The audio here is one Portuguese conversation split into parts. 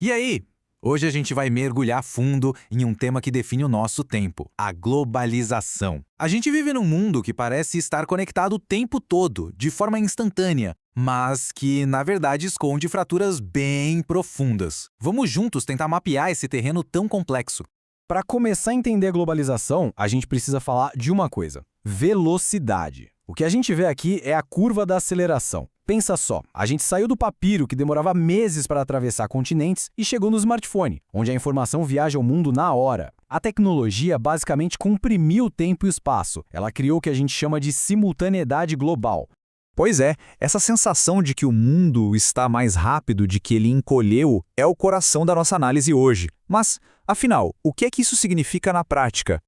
E aí? Hoje a gente vai mergulhar fundo em um tema que define o nosso tempo: a globalização. A gente vive num mundo que parece estar conectado o tempo todo, de forma instantânea, mas que, na verdade, esconde fraturas bem profundas. Vamos juntos tentar mapear esse terreno tão complexo. Para começar a entender a globalização, a gente precisa falar de uma coisa: velocidade. O que a gente vê aqui é a curva da aceleração. Pensa só, a gente saiu do papiro, que demorava meses para atravessar continentes, e chegou no smartphone, onde a informação viaja ao mundo na hora. A tecnologia basicamente comprimiu o tempo e o espaço. Ela criou o que a gente chama de simultaneidade global. Pois é, essa sensação de que o mundo está mais rápido, de que ele encolheu, é o coração da nossa análise hoje. Mas, afinal, o que é que isso significa na prática?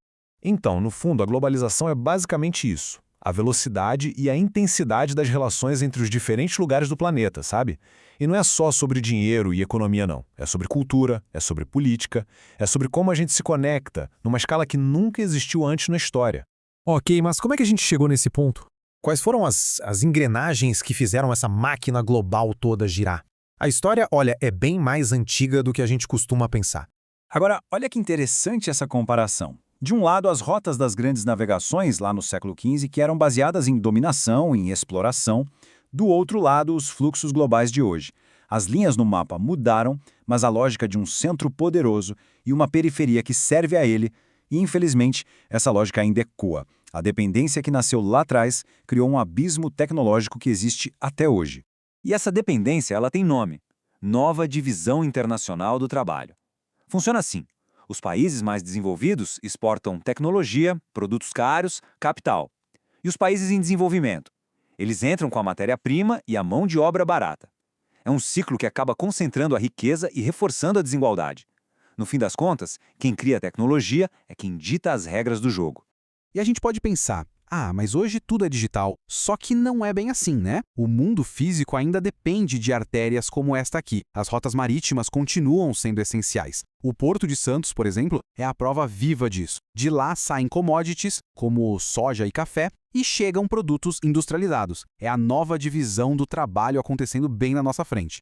Então, no fundo, a globalização é basicamente isso: a velocidade e a intensidade das relações entre os diferentes lugares do planeta, sabe? E não é só sobre dinheiro e economia, não. É sobre cultura, é sobre política, é sobre como a gente se conecta numa escala que nunca existiu antes na história. Ok, mas como é que a gente chegou nesse ponto? Quais foram as engrenagens que fizeram essa máquina global toda girar? A história, olha, é bem mais antiga do que a gente costuma pensar. Agora, olha que interessante essa comparação. De um lado, as rotas das grandes navegações, lá no século XV, que eram baseadas em dominação, em exploração. Do outro lado, os fluxos globais de hoje. As linhas no mapa mudaram, mas a lógica de um centro poderoso e uma periferia que serve a ele, e infelizmente, essa lógica ainda ecoa. A dependência que nasceu lá atrás criou um abismo tecnológico que existe até hoje. E essa dependência, ela tem nome: Nova Divisão Internacional do Trabalho. Funciona assim: os países mais desenvolvidos exportam tecnologia, produtos caros, capital. E os países em desenvolvimento? Eles entram com a matéria-prima e a mão de obra barata. É um ciclo que acaba concentrando a riqueza e reforçando a desigualdade. No fim das contas, quem cria a tecnologia é quem dita as regras do jogo. E a gente pode pensar, mas hoje tudo é digital. Só que não é bem assim, né? O mundo físico ainda depende de artérias como esta aqui. As rotas marítimas continuam sendo essenciais. O Porto de Santos, por exemplo, é a prova viva disso. De lá saem commodities, como soja e café, e chegam produtos industrializados. É a nova divisão do trabalho acontecendo bem na nossa frente.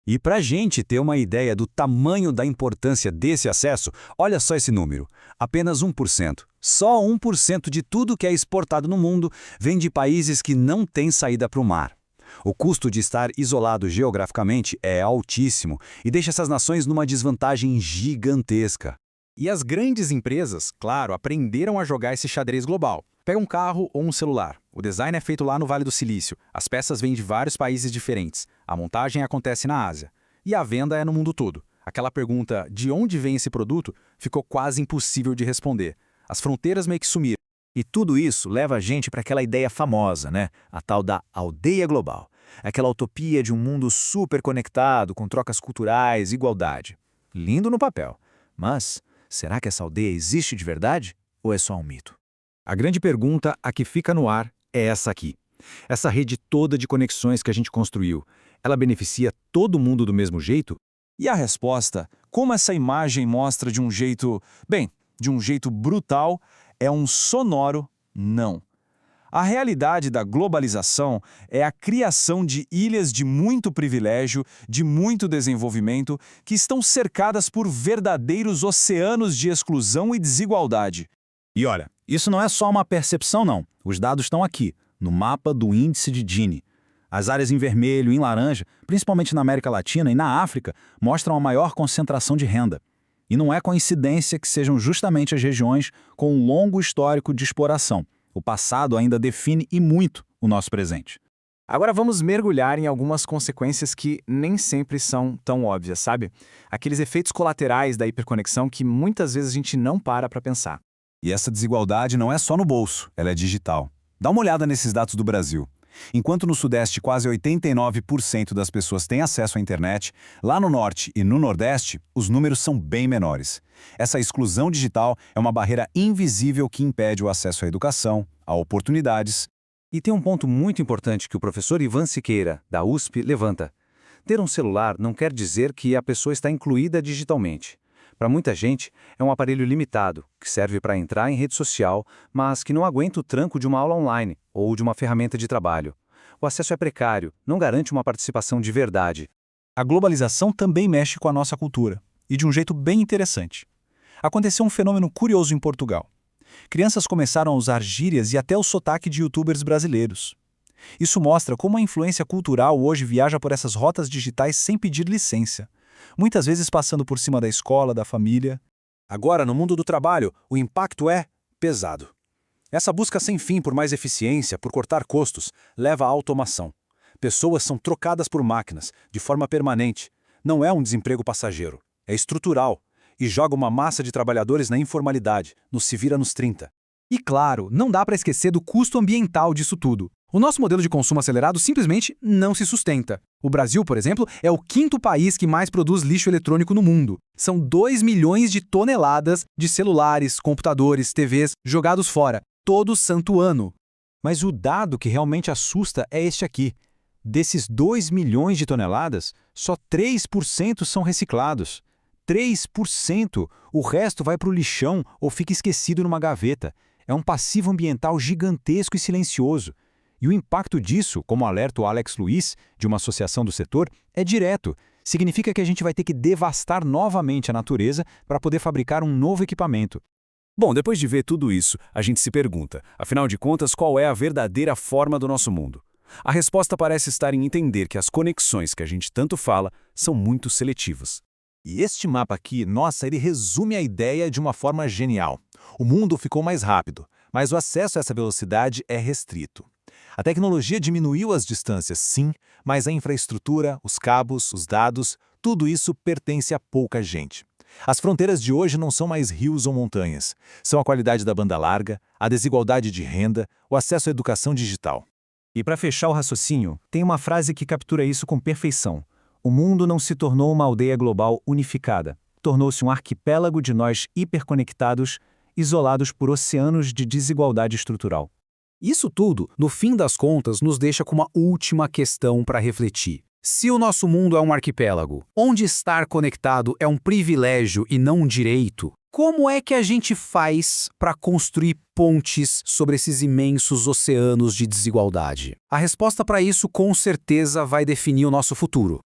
E para a gente ter uma ideia do tamanho da importância desse acesso, olha só esse número: apenas 1%. Só 1% de tudo que é exportado no mundo vem de países que não têm saída para o mar. O custo de estar isolado geograficamente é altíssimo e deixa essas nações numa desvantagem gigantesca. E as grandes empresas, claro, aprenderam a jogar esse xadrez global. Pega um carro ou um celular. O design é feito lá no Vale do Silício. As peças vêm de vários países diferentes. A montagem acontece na Ásia. E a venda é no mundo todo. Aquela pergunta, de onde vem esse produto, ficou quase impossível de responder. As fronteiras meio que sumiram. E tudo isso leva a gente para aquela ideia famosa, né? A tal da aldeia global. Aquela utopia de um mundo super conectado, com trocas culturais, igualdade. Lindo no papel. Mas será que essa aldeia existe de verdade? Ou é só um mito? A grande pergunta, a que fica no ar, é essa aqui. Essa rede toda de conexões que a gente construiu, ela beneficia todo mundo do mesmo jeito? E a resposta, como essa imagem mostra de um jeito brutal, é um sonoro não. A realidade da globalização é a criação de ilhas de muito privilégio, de muito desenvolvimento, que estão cercadas por verdadeiros oceanos de exclusão e desigualdade. E olha, isso não é só uma percepção, não. Os dados estão aqui, no mapa do índice de Gini. As áreas em vermelho e em laranja, principalmente na América Latina e na África, mostram a maior concentração de renda. E não é coincidência que sejam justamente as regiões com um longo histórico de exploração. O passado ainda define e muito o nosso presente. Agora vamos mergulhar em algumas consequências que nem sempre são tão óbvias, sabe? Aqueles efeitos colaterais da hiperconexão que muitas vezes a gente não para pensar. E essa desigualdade não é só no bolso, ela é digital. Dá uma olhada nesses dados do Brasil. Enquanto no Sudeste quase 89% das pessoas têm acesso à internet, lá no Norte e no Nordeste, os números são bem menores. Essa exclusão digital é uma barreira invisível que impede o acesso à educação, a oportunidades. E tem um ponto muito importante que o professor Ivan Siqueira, da USP, levanta. Ter um celular não quer dizer que a pessoa está incluída digitalmente. Para muita gente, é um aparelho limitado, que serve para entrar em rede social, mas que não aguenta o tranco de uma aula online ou de uma ferramenta de trabalho. O acesso é precário, não garante uma participação de verdade. A globalização também mexe com a nossa cultura, e de um jeito bem interessante. Aconteceu um fenômeno curioso em Portugal. Crianças começaram a usar gírias e até o sotaque de youtubers brasileiros. Isso mostra como a influência cultural hoje viaja por essas rotas digitais sem pedir licença, muitas vezes passando por cima da escola, da família. Agora, no mundo do trabalho, o impacto é pesado. Essa busca sem fim por mais eficiência, por cortar custos, leva à automação. Pessoas são trocadas por máquinas, de forma permanente. Não é um desemprego passageiro, é estrutural. E joga uma massa de trabalhadores na informalidade, no se vira nos 30. E claro, não dá para esquecer do custo ambiental disso tudo. O nosso modelo de consumo acelerado simplesmente não se sustenta. O Brasil, por exemplo, é o 5º país que mais produz lixo eletrônico no mundo. São 2 milhões de toneladas de celulares, computadores, TVs jogados fora, todo santo ano. Mas o dado que realmente assusta é este aqui. Desses 2 milhões de toneladas, só 3% são reciclados. 3%! O resto vai para o lixão ou fica esquecido numa gaveta. É um passivo ambiental gigantesco e silencioso. E o impacto disso, como alerta o Alex Luiz, de uma associação do setor, é direto. Significa que a gente vai ter que devastar novamente a natureza para poder fabricar um novo equipamento. Bom, depois de ver tudo isso, a gente se pergunta, afinal de contas, qual é a verdadeira forma do nosso mundo? A resposta parece estar em entender que as conexões que a gente tanto fala são muito seletivas. E este mapa aqui, nossa, ele resume a ideia de uma forma genial. O mundo ficou mais rápido, mas o acesso a essa velocidade é restrito. A tecnologia diminuiu as distâncias, sim, mas a infraestrutura, os cabos, os dados, tudo isso pertence a pouca gente. As fronteiras de hoje não são mais rios ou montanhas. São a qualidade da banda larga, a desigualdade de renda, o acesso à educação digital. E para fechar o raciocínio, tem uma frase que captura isso com perfeição. O mundo não se tornou uma aldeia global unificada. Tornou-se um arquipélago de nós hiperconectados, isolados por oceanos de desigualdade estrutural. Isso tudo, no fim das contas, nos deixa com uma última questão para refletir. Se o nosso mundo é um arquipélago, onde estar conectado é um privilégio e não um direito, como é que a gente faz para construir pontes sobre esses imensos oceanos de desigualdade? A resposta para isso com certeza vai definir o nosso futuro.